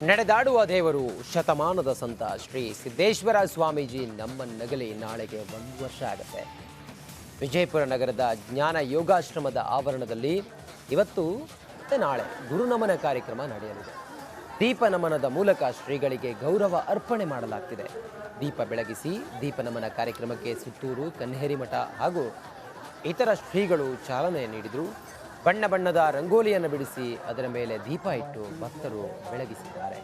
ನಡೆದಾಡುವ ದೇವರು ಶತಮಾನದ ಸಂತ ಶ್ರೀ ಸಿದ್ದೇಶ್ವರ ಸ್ವಾಮೀಜಿ ನಮ್ಮನ್ನಗಲಿ ನಾಳೆಗೆ 1 ವರ್ಷ ಆಗುತ್ತೆ. ವಿಜಯಪುರ ನಗರದ ಜ್ಞಾನ ಯೋಗಾಶ್ರಮದ ಆವರಣದಲ್ಲಿ ಇವತ್ತು ಮತ್ತು ನಾಳೆ ಗುರುನಮನ ಕಾರ್ಯಕ್ರಮ ನಡೆಯಲಿದೆ. ದೀಪ ನಮನದ ಮೂಲಕ ಶ್ರೀಗಳಿಗೆ ಗೌರವ ಅರ್ಪಣೆ ಮಾಡಲಾಗ್ತಿದೆ. ದೀಪ ಬೆಳಗಿಸಿ ದೀಪ ನಮನ ಕಾರ್ಯಕ್ರಮಕ್ಕೆ ಸುತ್ತೂರು ಕನ್ನೇರಿ ಮಠ ಹಾಗೂ ಇತರ ಶ್ರೀಗಳು ಚಾಲನೆ ನೀಡಿದರು. ಬಣ್ಣ ಬಣ್ಣದ ರಂಗೋಲಿಯನ್ನು ಬಿಡಿಸಿ ಅದರ ಮೇಲೆ ದೀಪ ಇಟ್ಟು ಭಕ್ತರು ಬೆಳಗಿಸಿದ್ದಾರೆ.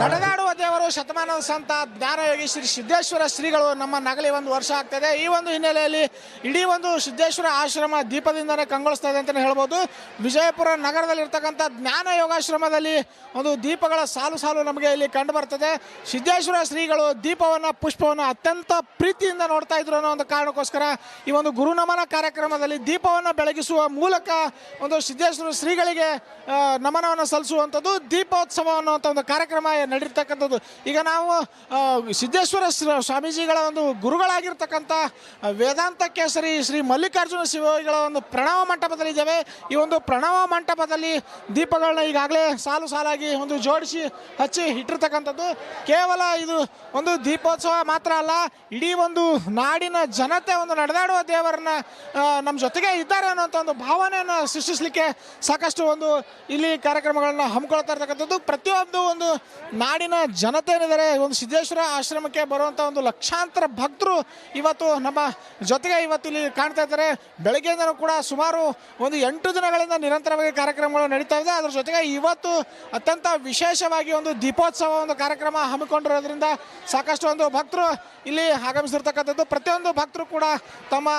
ನಡೆದಾಡುವ ದೇವರು ಶತಮಾನದ ಸಂತ ಜ್ಞಾನಯೋಗಿ ಶ್ರೀ ಸಿದ್ದೇಶ್ವರ ಶ್ರೀಗಳು ನಮ್ಮ ನಗಲಿ 1 ವರ್ಷ ಆಗ್ತದೆ. ಈ ಒಂದು ಹಿನ್ನೆಲೆಯಲ್ಲಿ ಇಡೀ ಒಂದು ಸಿದ್ದೇಶ್ವರ ಆಶ್ರಮ ದೀಪದಿಂದನೇ ಕಂಗೊಳಿಸ್ತಾ ಇದೆ ಅಂತಲೇ ಹೇಳ್ಬೋದು. ವಿಜಯಪುರ ನಗರದಲ್ಲಿರ್ತಕ್ಕಂಥ ಜ್ಞಾನ ಯೋಗಾಶ್ರಮದಲ್ಲಿ ಒಂದು ದೀಪಗಳ ಸಾಲು ನಮಗೆ ಇಲ್ಲಿ ಕಂಡು ಬರ್ತದೆ. ಸಿದ್ದೇಶ್ವರ ಶ್ರೀಗಳು ದೀಪವನ್ನು ಪುಷ್ಪವನ್ನು ಅತ್ಯಂತ ಪ್ರೀತಿಯಿಂದ ನೋಡ್ತಾ ಇದ್ರು ಅನ್ನೋ ಒಂದು ಕಾರಣಕ್ಕೋಸ್ಕರ ಈ ಒಂದು ಗುರುನಮನ ಕಾರ್ಯಕ್ರಮದಲ್ಲಿ ದೀಪವನ್ನು ಬೆಳಗಿಸುವ ಮೂಲಕ ಒಂದು ಸಿದ್ದೇಶ್ವರ ಶ್ರೀಗಳಿಗೆ ನಮನವನ್ನು ಸಲ್ಲಿಸುವಂಥದ್ದು ದೀಪೋತ್ಸವ ಅನ್ನುವಂಥ ಒಂದು ಕಾರ್ಯಕ್ರಮ ನಡೀರ್ತಕ್ಕಂಥದ್ದು. ಈಗ ನಾವು ಸಿದ್ದೇಶ್ವರ ಸ್ವಾಮೀಜಿಗಳ ಒಂದು ಗುರುಗಳಾಗಿರ್ತಕ್ಕಂಥ ವೇದಾಂತ ಕೇಸರಿ ಶ್ರೀ ಮಲ್ಲಿಕಾರ್ಜುನ ಶಿವಯೋಗಿಗಳ ಒಂದು ಪ್ರಣವ ಮಂಟಪದಲ್ಲಿದ್ದೇವೆ. ಈ ಒಂದು ಪ್ರಣವ ಮಂಟಪದಲ್ಲಿ ದೀಪಗಳನ್ನ ಈಗಾಗಲೇ ಸಾಲಾಗಿ ಒಂದು ಜೋಡಿಸಿ ಹಚ್ಚಿ ಇಟ್ಟಿರ್ತಕ್ಕಂಥದ್ದು. ಕೇವಲ ಇದು ಒಂದು ದೀಪೋತ್ಸವ ಮಾತ್ರ ಅಲ್ಲ, ಇಡೀ ಒಂದು ನಾಡಿನ ಜನತೆ ಒಂದು ನಡೆದಾಡುವ ದೇವರನ್ನ ನಮ್ಮ ಜೊತೆಗೆ ಇದ್ದಾರೆ ಅನ್ನೋಂಥ ಒಂದು ಭಾವನೆಯನ್ನು ಸೃಷ್ಟಿಸಲಿಕ್ಕೆ ಸಾಕಷ್ಟು ಒಂದು ಇಲ್ಲಿ ಕಾರ್ಯಕ್ರಮಗಳನ್ನ ಹಮ್ಮಿಕೊಳ್ತಾ ಇರ್ತಕ್ಕಂಥದ್ದು. ಪ್ರತಿಯೊಂದು ಒಂದು ನಾಡಿನ ಜನತೆ ಏನಿದ್ದಾರೆ ಒಂದು ಸಿದ್ದೇಶ್ವರ ಆಶ್ರಮಕ್ಕೆ ಬರುವಂಥ ಒಂದು ಲಕ್ಷಾಂತರ ಭಕ್ತರು ಇವತ್ತು ನಮ್ಮ ಜೊತೆಗೆ ಇವತ್ತು ಇಲ್ಲಿ ಕಾಣ್ತಾ ಇದ್ದಾರೆ. ಬೆಳಗ್ಗೆಯಿಂದಲೂ ಕೂಡ ಸುಮಾರು ಒಂದು 8 ದಿನಗಳಿಂದ ನಿರಂತರವಾಗಿ ಕಾರ್ಯಕ್ರಮಗಳು ನಡೀತಾ ಇದೆ. ಅದ್ರ ಜೊತೆಗೆ ಇವತ್ತು ಅತ್ಯಂತ ವಿಶೇಷವಾಗಿ ಒಂದು ದೀಪೋತ್ಸವ ಒಂದು ಕಾರ್ಯಕ್ರಮ ಹಮ್ಮಿಕೊಂಡಿರೋದ್ರಿಂದ ಸಾಕಷ್ಟು ಒಂದು ಭಕ್ತರು ಇಲ್ಲಿ ಆಗಮಿಸಿರ್ತಕ್ಕಂಥದ್ದು. ಪ್ರತಿಯೊಂದು ಭಕ್ತರು ಕೂಡ ತಮ್ಮ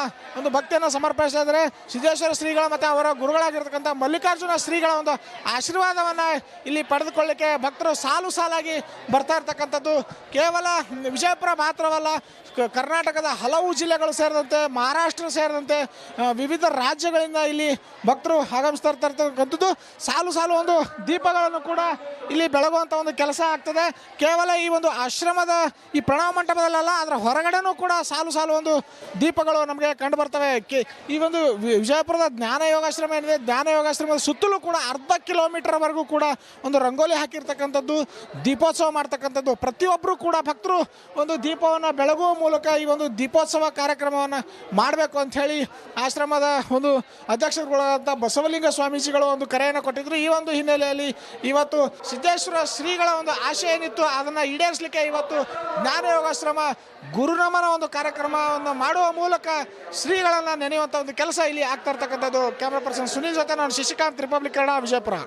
ಒಂದು ಭಕ್ತಿಯನ್ನು ಸಮರ್ಪಿಸ್ತಾ ಇದ್ದಾರೆ. ಸಿದ್ದೇಶ್ವರ ಶ್ರೀಗಳ ಮತ್ತು ಅವರ ಗುರುಗಳಾಗಿರ್ತಕ್ಕಂಥ ಮಲ್ಲಿಕಾರ್ಜುನ ಶ್ರೀಗಳ ಒಂದು ಆಶೀರ್ವಾದವನ್ನು ಇಲ್ಲಿ ಪಡೆದುಕೊಳ್ಳಿಕ್ಕೆ ಭಕ್ತರು ಸಾಲಾಗಿ ಬರ್ತಾ ಇರ್ತಕ್ಕಂಥದ್ದು. ಕೇವಲ ವಿಜಯಪುರ ಮಾತ್ರವಲ್ಲ, ಕರ್ನಾಟಕದ ಹಲವು ಜಿಲ್ಲೆಗಳು ಸೇರಿದಂತೆ ಮಹಾರಾಷ್ಟ್ರ ಸೇರಿದಂತೆ ವಿವಿಧ ರಾಜ್ಯಗಳಿಂದ ಇಲ್ಲಿ ಭಕ್ತರು ಆಗಮಿಸ್ತಾ ಇರ್ತಕ್ಕಂಥದ್ದು. ಸಾಲು ಒಂದು ದೀಪಗಳನ್ನು ಕೂಡ ಇಲ್ಲಿ ಬೆಳಗುವಂಥ ಒಂದು ಕೆಲಸ ಆಗ್ತದೆ. ಕೇವಲ ಈ ಒಂದು ಆಶ್ರಮದ ಈ ಪ್ರಣವ ಮಂಟಪದಲ್ಲ, ಅದರ ಹೊರಗಡೆನೂ ಕೂಡ ಸಾಲು ಒಂದು ದೀಪಗಳು ನಮಗೆ ಕಂಡು ಬರ್ತವೆ. ಈ ಒಂದು ವಿಜಯಪುರದ ಜ್ಞಾನ ಯೋಗಾಶ್ರಮ ಏನಿದೆ, ಜ್ಞಾನ ಯೋಗಾಶ್ರಮದ ಸುತ್ತಲೂ ಕೂಡ ಅರ್ಧ ಕಿಲೋಮೀಟರ್ವರೆಗೂ ಕೂಡ ಒಂದು ರಂಗೋಲಿ ಹಾಕಿರ್ತಕ್ಕಂಥದ್ದು, ದೀಪೋತ್ಸವ ಮಾಡ್ತಕ್ಕಂಥದ್ದು. ಪ್ರತಿಯೊಬ್ಬರು ಕೂಡ ಭಕ್ತರು ಒಂದು ದೀಪವನ್ನು ಬೆಳಗುವ ಮೂಲಕ ಈ ಒಂದು ದೀಪೋತ್ಸವ ಕಾರ್ಯಕ್ರಮವನ್ನು ಮಾಡಬೇಕು ಅಂತ ಹೇಳಿ ಆಶ್ರಮದ ಒಂದು ಅಧ್ಯಕ್ಷರುಗಳಾದಂಥ ಬಸವಲಿಂಗ ಸ್ವಾಮೀಜಿಗಳು ಒಂದು ಕರೆಯನ್ನು ಕೊಟ್ಟಿದ್ರು. ಈ ಒಂದು ಹಿನ್ನೆಲೆಯಲ್ಲಿ ಇವತ್ತು ಸಿದ್ದೇಶ್ವರ ಶ್ರೀಗಳ ಒಂದು ಆಶೆ ಏನಿತ್ತು ಅದನ್ನು ಈಡೇರಿಸಲಿಕ್ಕೆ ಇವತ್ತು ಜ್ಞಾನ ಯೋಗಾಶ್ರಮ ಗುರುನಮನ ಒಂದು ಕಾರ್ಯಕ್ರಮವನ್ನು ಮಾಡುವ ಮೂಲಕ ಶ್ರೀಗಳನ್ನು ನೆನೆಯುವಂಥ ಒಂದು ಕೆಲಸ ಇಲ್ಲಿ ಆಗ್ತಾ ಇರ್ತಕ್ಕಂಥದ್ದು. ಕ್ಯಾಮ್ರಾ ಪರ್ಸನ್ ಸುನೀಲ್ ಜೊತೆ ನಾನು ಶಶಿಕಾಂತ್, ರಿಪಬ್ಲಿಕ್ ಕನ್ನಡ, ವಿಜಯಪುರ.